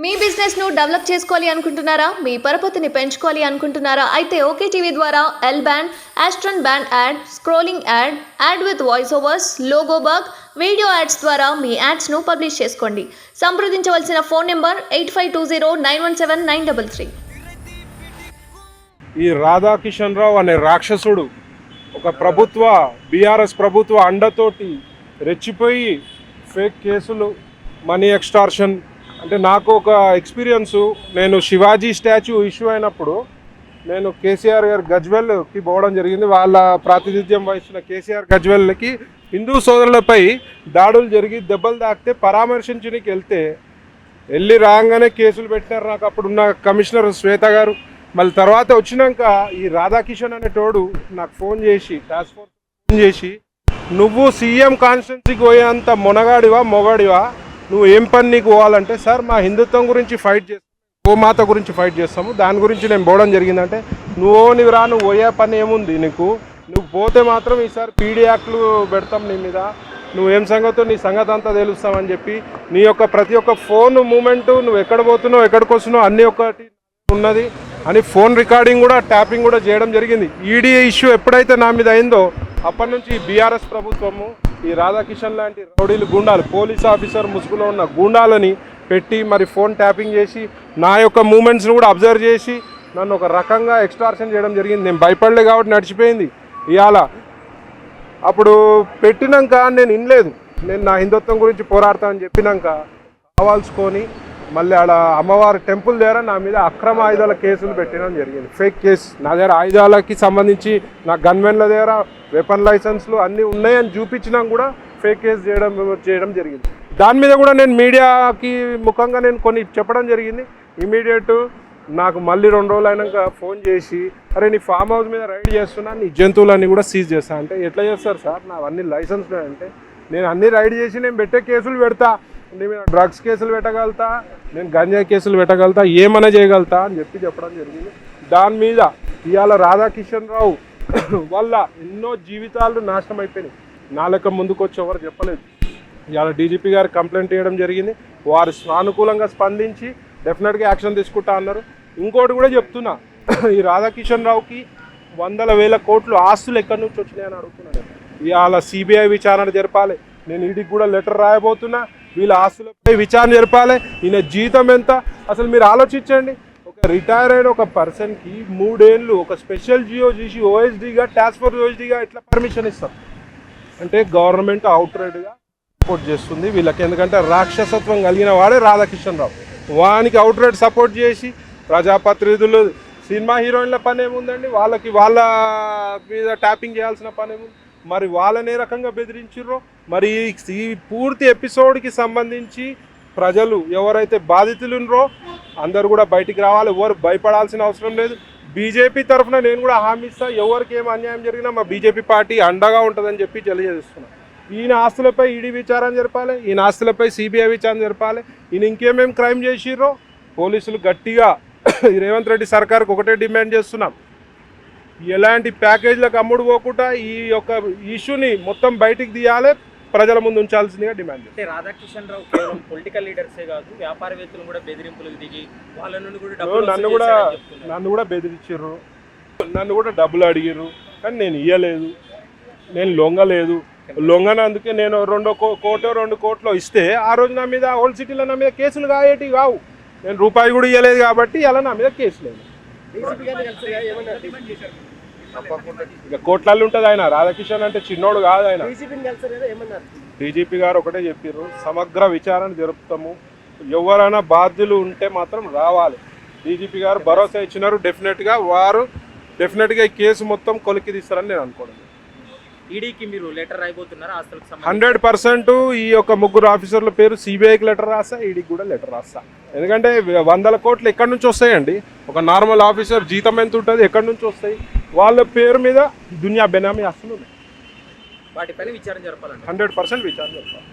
మీ business ను develop చేసుకోవాలి అనుకుంటున్నారా? మీ పరపతిని పెంచుకోవాలి అనుకుంటున్నారా? అయితే ఓకే టీవీ ద్వారా ఎల్ బ్యాండ్, ఆస్ట్రన్ band ad, scrolling ad, ad with voice overs, logo bug, video ads ద్వారా మీ యాడ్స్ ను పబ్లిష్ చేసుకోండి. సంప్రదించవలసిన ఫోన్ నెంబర్ 8520917933. ఈ రాధాకిషన్ రావు అనే రాక్షసుడు ఒక బీఆర్ఎస్ ప్రభుత్వ అండతోటి రెచ్చిపోయి ఫేక్ కేసులు, మనీ ఎక్స్టార్షన్. అంటే నాకు ఒక ఎక్స్పీరియన్సు, నేను శివాజీ స్టాచ్యూ ఇష్యూ అయినప్పుడు నేను కేసీఆర్ గారు గజ్వెల్కి పోవడం జరిగింది. వాళ్ళ ప్రాతినిధ్యం వహిస్తున్న కేసీఆర్ గజ్వెల్కి హిందూ సోదరులపై దాడులు జరిగి దెబ్బలు తాకితే పరామర్శించడానికి వెళ్ళి రాగానే కేసులు పెట్టినారు. నాకు అప్పుడున్న కమిషనర్ శ్వేత గారు. మళ్ళీ తర్వాత వచ్చినాక ఈ రాధాకిషన్ అనేటోడు నాకు ఫోన్ చేసి, టాస్క్ ఫోర్స్ ఫోన్ చేసి, నువ్వు సీఎం కాన్స్టిట్యున్సీకి పోయేంత మొగాడివా, నువ్వు ఏం పని నీకు పోవాలంటే, సార్ మా హిందుత్వం గురించి ఫైట్ చేస్తాము, గోమాత గురించి ఫైట్ చేస్తాము, దాని గురించి నేను పోవడం జరిగిందంటే, నువ్వు పోయే పని ఏముంది నీకు, నువ్వు పోతే మాత్రం ఈసారి పీడీ యాక్ట్లు పెడతాం నీ మీద, నువ్వేం సంగతో నీ సంగతి అంతా తెలుస్తామని చెప్పి నీ యొక్క ప్రతి ఒక్క ఫోన్ మూమెంటు, నువ్వు ఎక్కడ పోతున్నావు ఎక్కడికి వస్తున్నావు అన్నీ ఒకటి ఉన్నది అని ఫోన్ రికార్డింగ్ కూడా ట్యాపింగ్ కూడా చేయడం జరిగింది. ఈడీ ఇష్యూ ఎప్పుడైతే నా మీద అయిందో అప్పటి నుంచి బీఆర్ఎస్ ప్రభుత్వము ఈ రాధాకిషన్ లాంటి రౌడీలు, గుండాలు, పోలీస్ ఆఫీసర్ ముసుగులో ఉన్న గుండాలని పెట్టి మరి ఫోన్ ట్యాపింగ్ చేసి నా యొక్క మూమెంట్స్ని కూడా అబ్జర్వ్ చేసి నన్ను ఒక రకంగా ఎక్స్టార్షన్ చేయడం జరిగింది. నేను భయపడలే కాబట్టి నడిచిపోయింది. ఇవాళ అప్పుడు పెట్టినాక నేను వినలేదు, నేను నా హిందుత్వం గురించి పోరాడతానని చెప్పినాక కావాల్సుకొని మళ్ళీ ఆడ అమ్మవారి టెంపుల్ దగ్గర నా మీద అక్రమ ఆయుధాల కేసులు పెట్టడం జరిగింది. ఫేక్ కేసు నా దగ్గర ఆయుధాలకి సంబంధించి నా గన్మెన్ల దగ్గర వెపన్ లైసెన్స్లు అన్నీ ఉన్నాయని చూపించినా కూడా ఫేక్ కేసు చేయడం జరిగింది. దాని మీద కూడా నేను మీడియాకి ముఖంగా నేను కొన్ని చెప్పడం జరిగింది. ఇమీడియట్ నాకు మళ్ళీ 2 రోజులు అయినాక ఫోన్ చేసి, అరే నీ ఫామ్ హౌస్ మీద రైడ్ చేస్తున్నా, నీ జంతువులన్నీ కూడా సీజ్ చేస్తా అంటే, ఎట్లా చేస్తారు సార్, నా అన్ని లైసెన్స్ అంటే, నేను అన్ని రైడ్ చేసి నేను పెట్టే కేసులు పెడతా, నేను డ్రగ్స్ కేసులు పెట్టగలుగుతా, నేను గంజా కేసులు పెట్టగలుగుతా, ఏమైనా చేయగలుగుతా అని చెప్పడం జరిగింది. దాని మీద ఇవాళ రాధాకిషన్ రావు వల్ల ఎన్నో జీవితాలు నాశనం అయిపోయినాయి. నా లెక్క ముందుకు వచ్చి ఎవరు చెప్పలేదు. ఇవాళ డీజీపీ గారు కంప్లైంట్ చేయడం జరిగింది. వారు సానుకూలంగా స్పందించి డెఫినెట్గా యాక్షన్ తీసుకుంటా అన్నారు. ఇంకోటి కూడా చెప్తున్నా, ఈ రాధాకిషన్ రావుకి 100,000 కోట్లు ఆస్తులు ఎక్కడి నుంచి వచ్చినాయని అడుగుతున్నాను. ఇవాళ సిబిఐ విచారణ జరపాలి. నేను ఈడీకి కూడా లెటర్ రాయబోతున్నా, వీళ్ళ ఆస్తులపై విచారణ జరపాలి. ఈయన జీతం ఎంత అసలు మీరు ఆలోచించండి. ఒక రిటైర్ అయిన ఒక పర్సన్కి 3 ఏళ్ళు ఒక స్పెషల్ జియో చేసి ఓఎస్డీగా, టాస్క్ ఫోర్స్ ఓఎస్డీగా ఎట్లా పర్మిషన్ ఇస్తాం అంటే గవర్నమెంట్ అవుట్రైట్గా సపోర్ట్ చేస్తుంది వీళ్ళకి. ఎందుకంటే రాక్షసత్వం కలిగిన వాడే రాధాకిషన్ రావు. వానికి అవుట్రైట్ సపోర్ట్ చేసి ప్రజాప్రతినిధులు, సినిమా హీరోయిన్ల పని ఏముందండి, వాళ్ళ మీద ట్యాపింగ్ చేయాల్సిన పని ఏముంది, మరి వాళ్ళని ఏ రకంగా బెదిరించారో. మరి ఈ పూర్తి ఎపిసోడ్కి సంబంధించి ప్రజలు ఎవరైతే బాధితులు ఉన్నారో అందరూ కూడా బయటికి రావాలి. ఎవరు భయపడాల్సిన అవసరం లేదు. బీజేపీ తరఫున నేను కూడా హామీ ఇస్తా, ఎవరికి ఏం అన్యాయం జరిగినా మా బీజేపీ పార్టీ అండగా ఉంటుందని చెప్పి తెలియజేస్తున్నాను. ఈయన ఆస్తులపై ఈడీ విచారణ జరపాలి, ఈయన ఆస్తులపై సిబిఐ విచారణ జరపాలి. ఈయన ఇంకేమేమి క్రైమ్ చేసిర్రో పోలీసులు గట్టిగా రేవంత్ రెడ్డి సర్కార్కి ఒకటే డిమాండ్ చేస్తున్నాం, ఎలాంటి ప్యాకేజీలకు అమ్ముడు పోకుండా ఈ యొక్క ఇష్యూని మొత్తం బయటికి తీయాలి, ప్రజల ముందు ఉంచాల్సిందిగా డిమాండ్ చేస్తాం. అంటే రాధాకిషన్ రావు కేవలం పొలిటికల్ లీడర్సే కాదు, వ్యాపారవేత్తలు కూడా బెదిరింపులకు దిగి వాళ్ళ నుండి కూడా నన్ను కూడా బెదిరించారు, నన్ను కూడా డబ్బులు అడిగారు, కానీ నేను ఇవ్వలేదు, నేను లొంగలేదు. లొంగనందుకే నేను 2 కోట్లు ఇస్తే ఆ రోజు నా మీద ఓల్డ్ సిటీలో నా మీద కేసులు కాయేటి కావు. నేను రూపాయి కూడా ఇవ్వలేదు కాబట్టి అలా నా మీద కేసు లేదు. ఇక కోట్లలో ఉంటుంది ఆయన. రాధాకిషన్ అంటే చిన్నోడు కాదు ఆయన. డీజీపీ గారు ఒకటే చెప్పారు, సమగ్ర విచారణ జరుపుతాము, ఎవరైనా బాధ్యులు ఉంటే మాత్రం రావాలి. డీజీపీ గారు భరోసా ఇచ్చినారు. డెఫినెట్గా ఈ కేసు మొత్తం కొలికి తీస్తారని నేను అనుకోవడం. ఈడీకి మీరు లెటర్ రాయబోతున్నారా? 100% ఈ యొక్క 3 ఆఫీసర్ల పేరు సిబిఐకి లెటర్ రాస్తా, ఈడీకి కూడా లెటర్ రాస్తా. ఎందుకంటే 100 కోట్లు ఎక్కడి నుంచి వస్తాయండి? ఒక నార్మల్ ఆఫీసర్ జీతం ఎంత ఉంటుంది, ఎక్కడి నుంచి వస్తాయి? వాళ్ళ పేరు మీద దునియా బెనామీ ఆస్తులు ఉన్నాయి. వాటిపైన విచారణ జరపాలండి. 100% విచారణ జరపాలి.